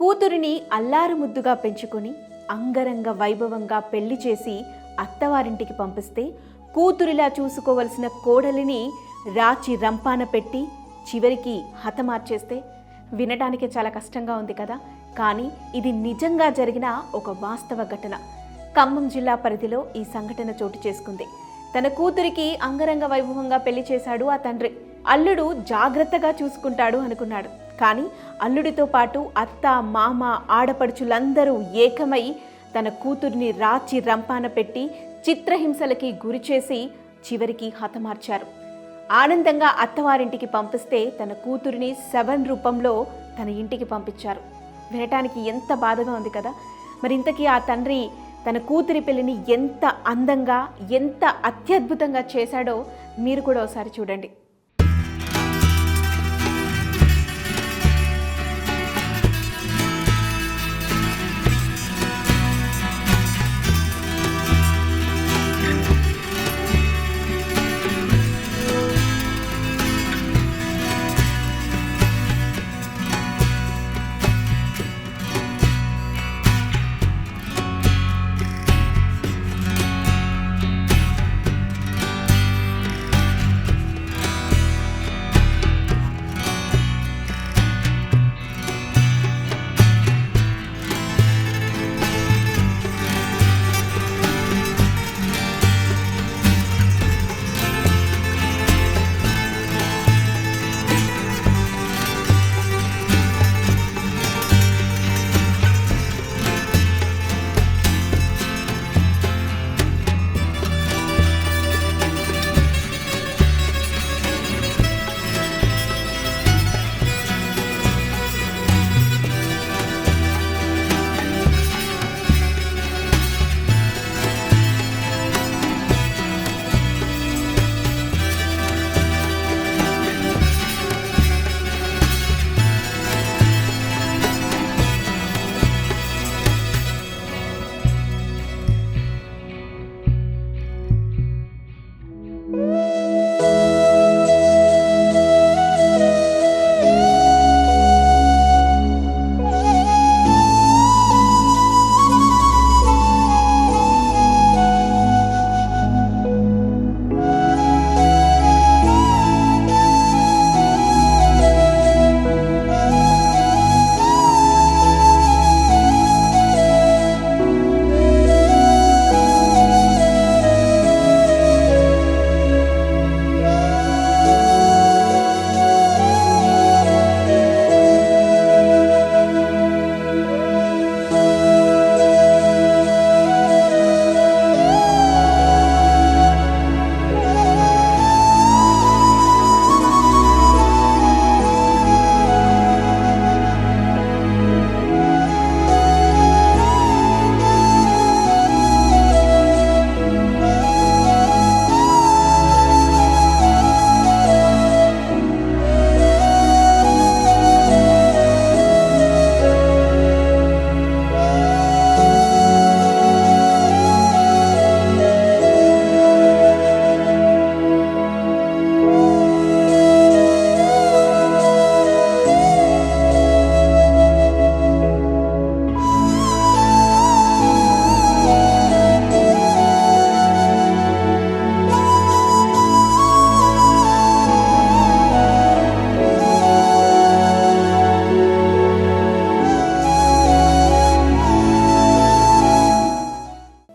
కూతురిని అల్లారు ముద్దుగా పెంచుకొని అంగరంగ వైభవంగా పెళ్లి చేసి అత్తవారింటికి పంపిస్తే కూతురిలా చూసుకోవలసిన కోడలిని రాచి రంపాన పెట్టి చివరికి హతమార్చేస్తే వినటానికి చాలా కష్టంగా ఉంది కదా. కానీ ఇది నిజంగా జరిగిన ఒక వాస్తవ ఘటన. ఖమ్మం జిల్లా పరిధిలో ఈ సంఘటన చోటు చేసుకుంది. తన కూతురికి అంగరంగ వైభవంగా పెళ్లి చేశాడు ఆ తండ్రి. అల్లుడు జాగ్రత్తగా చూసుకుంటాడు అనుకున్నాడు. కానీ అల్లుడితో పాటు అత్త, మామ, ఆడపడుచులందరూ ఏకమై తన కూతుర్ని రాచి రంపాన పెట్టి చిత్రహింసలకి గురిచేసి చివరికి హతమార్చారు. ఆనందంగా అత్తవారింటికి పంపిస్తే తన కూతురిని శవం రూపంలో తన ఇంటికి పంపించారు. వినటానికి ఎంత బాధగా ఉంది కదా. మరి ఇంతకీ ఆ తండ్రి తన కూతురి పెళ్లిని ఎంత అందంగా, ఎంత అత్యద్భుతంగా చేశాడో మీరు కూడా ఒకసారి చూడండి.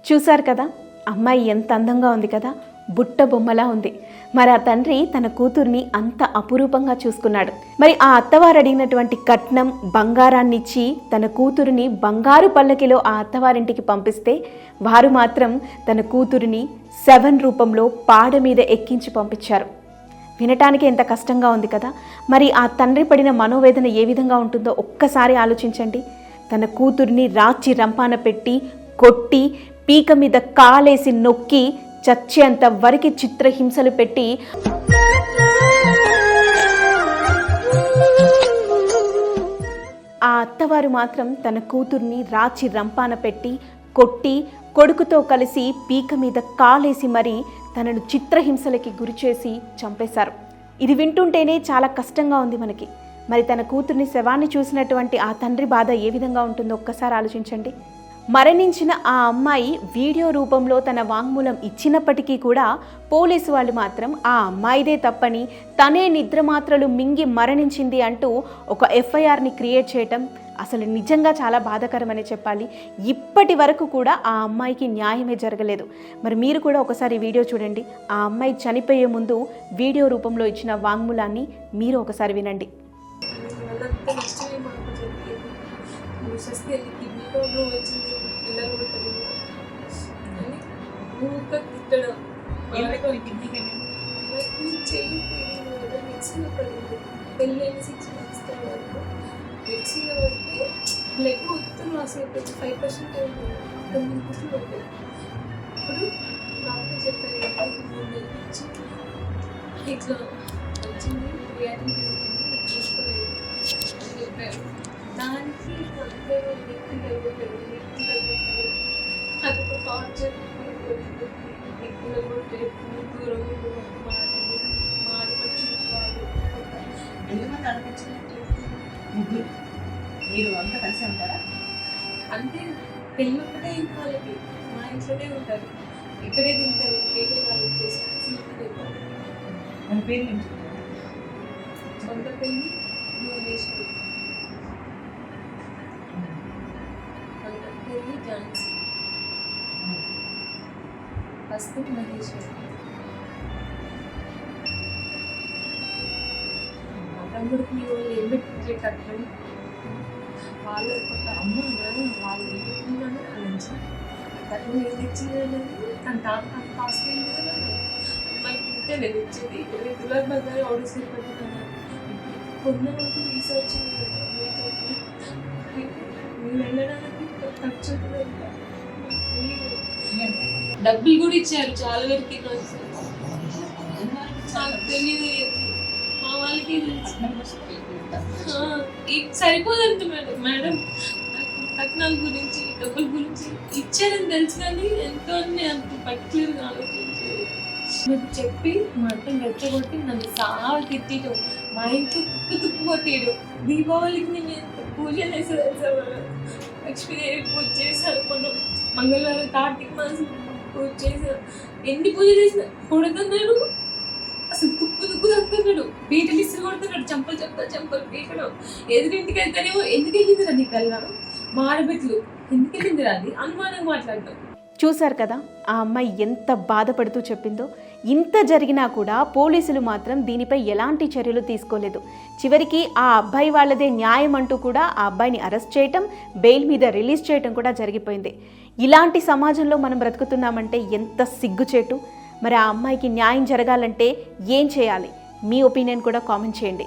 చూశారు కదా, అమ్మాయి ఎంత అందంగా ఉంది కదా, బుట్ట బొమ్మలా ఉంది. మరి ఆ తండ్రి తన కూతుర్ని అంత అపురూపంగా చూసుకున్నాడు. మరి ఆ అత్తవారు అడిగినటువంటి కట్నం బంగారాన్ని ఇచ్చి తన కూతురిని బంగారు పల్లకిలో ఆ అత్తవారింటికి పంపిస్తే వారు మాత్రం తన కూతురిని శవం రూపంలో పాడ మీద ఎక్కించి పంపించారు. వినటానికి ఎంత కష్టంగా ఉంది కదా. మరి ఆ తండ్రి పడిన మనోవేదన ఏ విధంగా ఉంటుందో ఒక్కసారి ఆలోచించండి. తన కూతుర్ని రాచి రంపాన పెట్టి కొట్టి పీక మీద కాలేసి నొక్కి చచ్చేంత వరకు చిత్రహింసలు పెట్టి ఆ అత్తవారు మాత్రం తన కూతుర్ని రాచి రంపాన పెట్టి కొట్టి కొడుకుతో కలిసి పీక మీద కాలేసి మరీ తనను చిత్రహింసలకి గురిచేసి చంపేశారు. ఇది వింటుంటేనే చాలా కష్టంగా ఉంది మనకి. మరి తన కూతుర్ని శవాన్ని చూసినటువంటి ఆ తండ్రి బాధ ఏ విధంగా ఉంటుందో ఒక్కసారి ఆలోచించండి. మరణించిన ఆ అమ్మాయి వీడియో రూపంలో తన వాంగ్మూలం ఇచ్చినప్పటికీ కూడా పోలీసు వాళ్ళు మాత్రం ఆ అమ్మాయిదే తప్పని, తనే నిద్రమాత్రలు మింగి మరణించింది అంటూ ఒక ఎఫ్ఐఆర్ని క్రియేట్ చేయటం అసలు నిజంగా చాలా బాధాకరమని చెప్పాలి. ఇప్పటి వరకు కూడా ఆ అమ్మాయికి న్యాయమే జరగలేదు. మరి మీరు కూడా ఒకసారి వీడియో చూడండి. ఆ అమ్మాయి చనిపోయే ముందు వీడియో రూపంలో ఇచ్చిన వాంగ్మూలాన్ని మీరు ఒకసారి వినండి. పెళ్ళైన 6 months తర్వాత మిక్సీలో పడితే బ్లడ్ మొత్తం లాస్ అయిపోయింది. 5% అయింది. 9 గుట్లు పడ్డాయి. ఇప్పుడు డాక్టర్ చెప్పారు ఎప్పటికి 3 నెలలు ఇచ్చి ఇట్లా వచ్చింది, రియాక్షన్ జరుగుతుంది, మీకు చూసుకోలేదు అని చెప్పారు. దానికి అందరూ నెక్కి తగ్గట్లేదు, అదొక టార్చర్. నెక్కి తగ్గట్లేదు, దూరంగా ఎంతమంది అనిపించినట్టు? ముగ్గురు. మీరు అంతా కలిసి ఉంటారా? అంటే పెళ్ళి ఒక్కటే ఇంట్లో వాళ్ళకి, మా ఇంట్లోనే ఉంటారు, ఇక్కడే తింటారు, వేరే వాళ్ళు చేసి మన పేరు నుంచి సొంత పెళ్ళి భువనేశ్వరి, సొంత పెళ్ళి ఝాన్సీ, ఫస్ట్ మహేశ్వరి. తమ్ముడికి వాళ్ళు ఏం పెట్టేటట్లు వాళ్ళు అమ్మ వాళ్ళు ఏం పెట్టుకున్నాను అని తను ఏం తెచ్చింది అనేది తన తను కాసుకెళ్ళి కదా మనకి ఇంటే లేదు వచ్చేది. రెగ్యులర్ బజార్ ఆర్డర్స్ పెట్టుకున్నాను కొన్న వరకు రీసెర్చ్ మీరు వెళ్ళడానికి ఖర్చు డబ్బులు కూడా ఇచ్చారు చాలా వరకు. నాకు తెలియదు మా వాళ్ళకి సరిపోదంట మేడం. కట్నాల గురించి డబ్బుల గురించి ఇచ్చారని తెలుసు కానీ ఎంతో అని అంత పర్టికులర్గా ఆలోచించేది. నాకు చెప్పి మా అట్టని రెచ్చగొట్టి నన్ను చాలా తిట్టేయడం, మా ఇంట్లో తుక్కు కొట్టేయడం. దీపావళికి నేను ఎంత పూజ చేసేది తెలుసా మేడం. లక్ష్మీదేవి పూజ చేశాను, మనం మంగళవారం కార్తీక మాసం పూజ చేశాను. ఎన్ని పూజ చేసినా కొడుతున్నాడు, అసలు తుక్కు తగ్గుతున్నాడు, బీటలు ఇసులు కొడుతున్నాడు, చంపలు పీకడం. ఎదురింటికి వెళ్తానేమో ఎందుకు వెళ్ళిందిరా నీ పిల్లలు, మా ఆడబిడ్డలు ఎందుకు వెళ్ళిందిరా అది అనుమానంగా మాట్లాడతాం. చూశారు కదా ఆ అమ్మాయి ఎంత బాధపడుతూ చెప్పిందో. ఇంత జరిగినా కూడా పోలీసులు మాత్రం దీనిపై ఎలాంటి చర్యలు తీసుకోలేదు. చివరికి ఆ అబ్బాయి వాళ్ళదే న్యాయం అంటూ కూడా ఆ అబ్బాయిని అరెస్ట్ చేయటం, బెయిల్ మీద రిలీజ్ చేయటం కూడా జరిగిపోయింది. ఇలాంటి సమాజంలో మనం బ్రతుకుతున్నామంటే ఎంత సిగ్గుచేటు. మరి ఆ అమ్మాయికి న్యాయం జరగాలంటే ఏం చేయాలి? మీ ఒపీనియన్ కూడా కామెంట్ చేయండి.